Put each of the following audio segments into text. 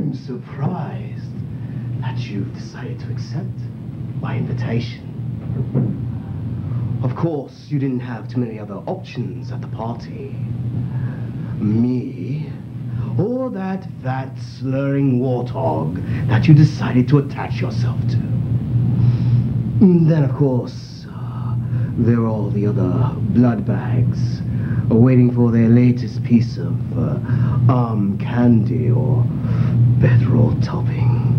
I'm surprised that you've decided to accept my invitation. Of course, you didn't have too many other options at the party. Me, or that fat, slurring warthog that you decided to attach yourself to. Then, of course, there are all the other blood bags waiting for their latest piece of arm candy or bedroll topping.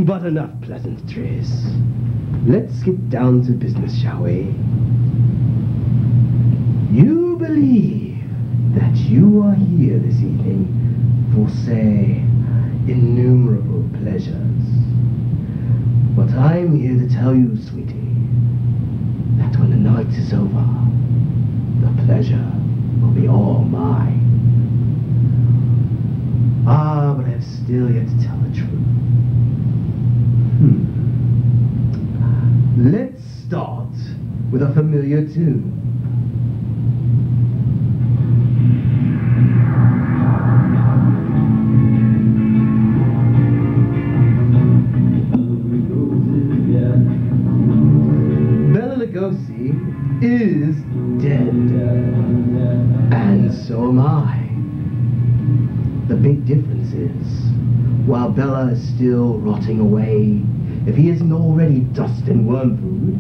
But enough pleasantries. Let's get down to business, shall we? You believe that you are here this evening for, say, innumerable pleasures. But I'm here to tell you, sweetie, that when the night is over, the pleasure will be all mine. Ah, but I've still yet to tell the truth. Let's start with a familiar tune. Bela Lugosi is dead. And so am I. The big difference is, while Bela is still rotting away, if he isn't already dust and worm food,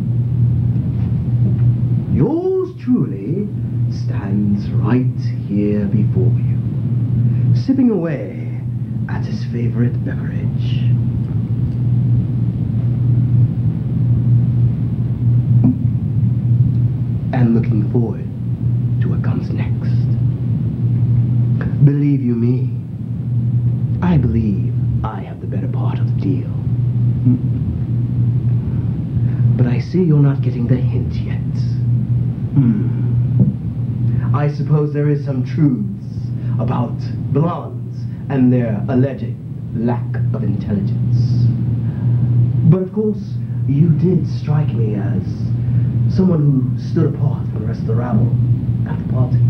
yours truly stands right here before you, sipping away at his favorite beverage. And looking forward to what comes next. Believe you me, I believe I have the better part of the deal. But I see you're not getting the hint yet. I suppose there is some truths about blondes and their alleged lack of intelligence. But of course, you did strike me as someone who stood apart from the rest of the rabble at the party.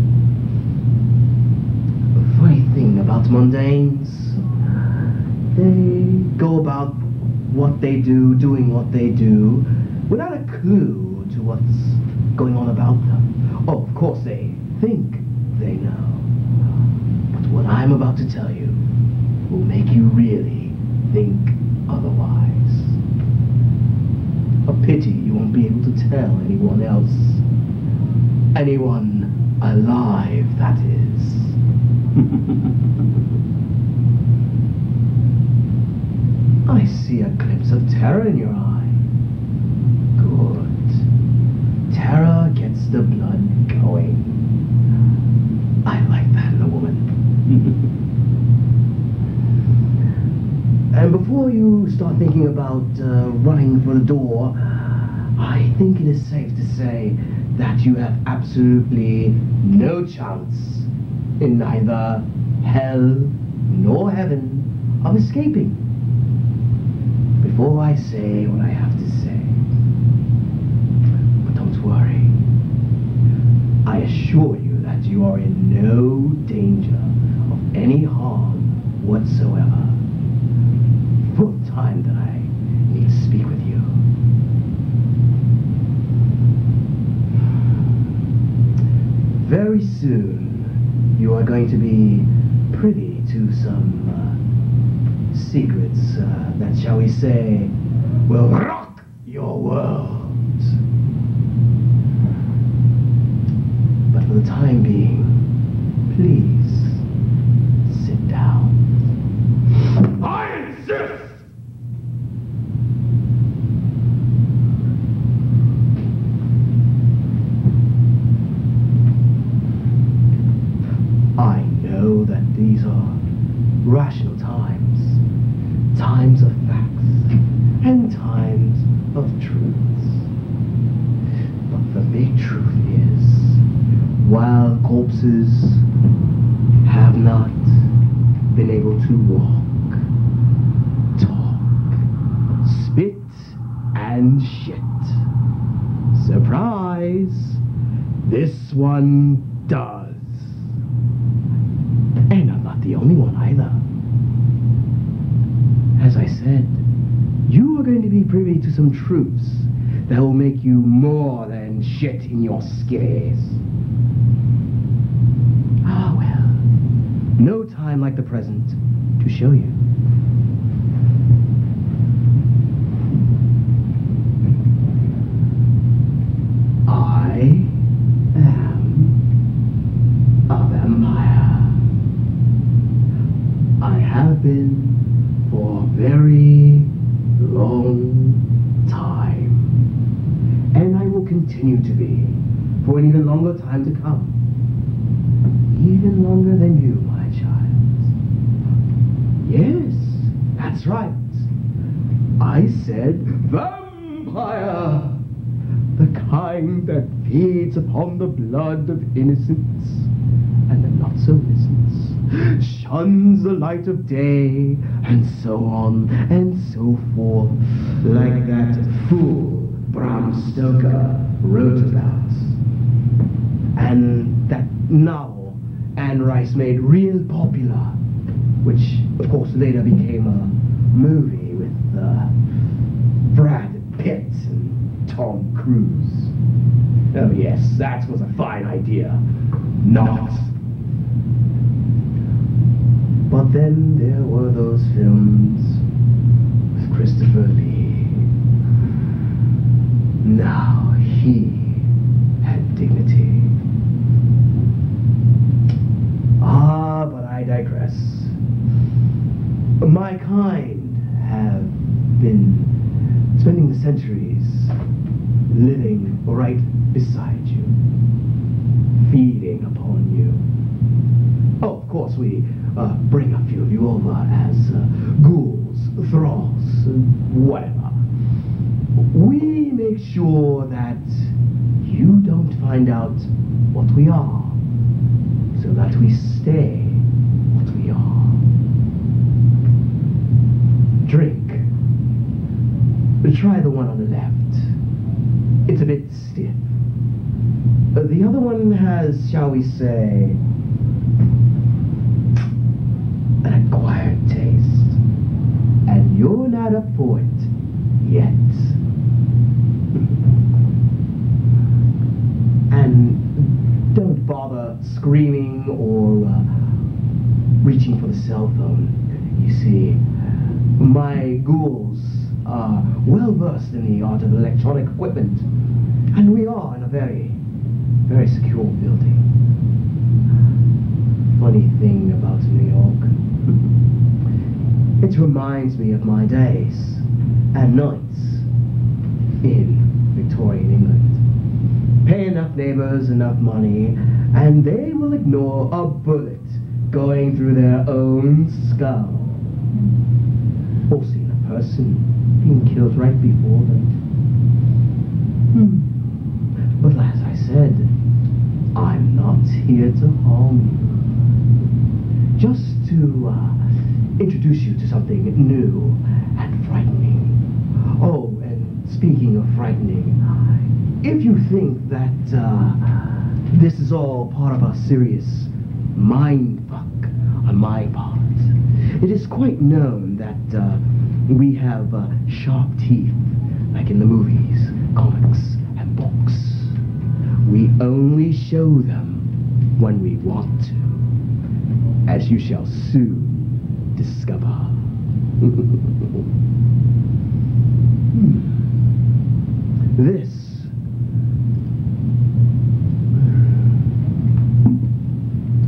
The funny thing about mundanes, they go about what they do, doing what they do, without a clue to what's going on about them. Oh, of course they think they know. But what I'm about to tell you will make you really think otherwise. A pity you won't be able to tell anyone else. Anyone alive, that is. I see a glimpse of terror in your eye. Good. Terror gets the blood going. I like that in a woman. And before you start thinking about running for the door, I think it is safe to say that you have absolutely no chance in neither hell nor heaven of escaping. Before I say what I have to say. But don't worry. I assure you that you are in no danger of any harm whatsoever. For the time that I need to speak with you. Very soon, you are going to be privy to some secrets that, shall we say, will rock your world. But for the time being, please sit down. I insist! I know that these are rational times, times of facts, and times of truths. But the big truth is, while corpses have not been able to walk, talk, spit, and shit, surprise, this one does. And I'm not the only one either. you are going to be privy to some truths that will make you more than shit in your skivvies. Ah, well, no time like the present to show you. I am a vampire. I have been for a very long time. And I will continue to be for an even longer time to come. Even longer than you, my child. Yes, that's right. I said vampire. The kind that feeds upon the blood of innocents and the not-so-innocents, shuns the light of day, and so on and so forth, like that fool Bram Stoker wrote about. And that novel Anne Rice made real popular, which of course later became a movie with Brad Pitt and Tom Cruise. Oh yes, that was a fine idea. Not. But then there were those films with Christopher Lee. Now he had dignity. Ah, but I digress. My kind have been spending the centuries living right beside you, feeding upon you. Oh, of course, we bring a few of you over as ghouls, thralls, whatever. We make sure that you don't find out what we are, so that we stay what we are. Drink. Try the one on the left. It's a bit stiff. The other one has, shall we say, an acquired taste. And you're not up for it yet. And don't bother screaming or reaching for the cell phone. You see, my ghouls are well versed in the art of electronic equipment, and we are in a very, very secure building. Funny thing about New York. It reminds me of my days and nights in Victorian England. Pay enough neighbors enough money, and they will ignore a bullet going through their own skull. Or seeing a person being killed right before them. But as I said, I'm not here to harm you. Just to introduce you to something new and frightening. Oh, and speaking of frightening, if you think that this is all part of a serious mindfuck on my part, it is quite known that we have sharp teeth, like in the movies, comics, and books. We only show them when we want to, as you shall soon discover. This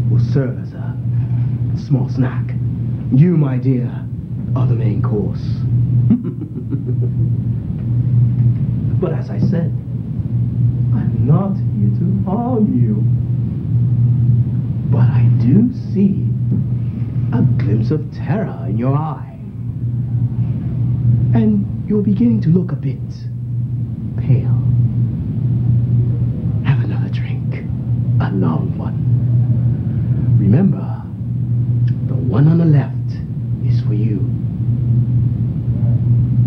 will serve as a small snack. You, my dear, are the main course. But as I said, I'm not here to harm you. But I do see a glimpse of terror in your eye. And you're beginning to look a bit pale. Have another drink. A long one. Remember, the one on the left is for you.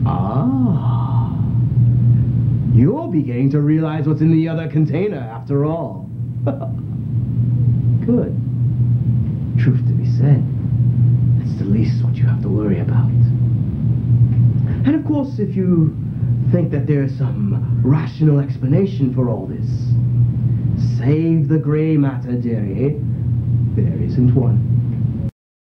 Ah. You're beginning to realize what's in the other container, after all. Good. Truth to be said, that's the least what you have to worry about. And of of course, if you think that there's some rational explanation for all this, save the grey matter, dearie. There isn't one.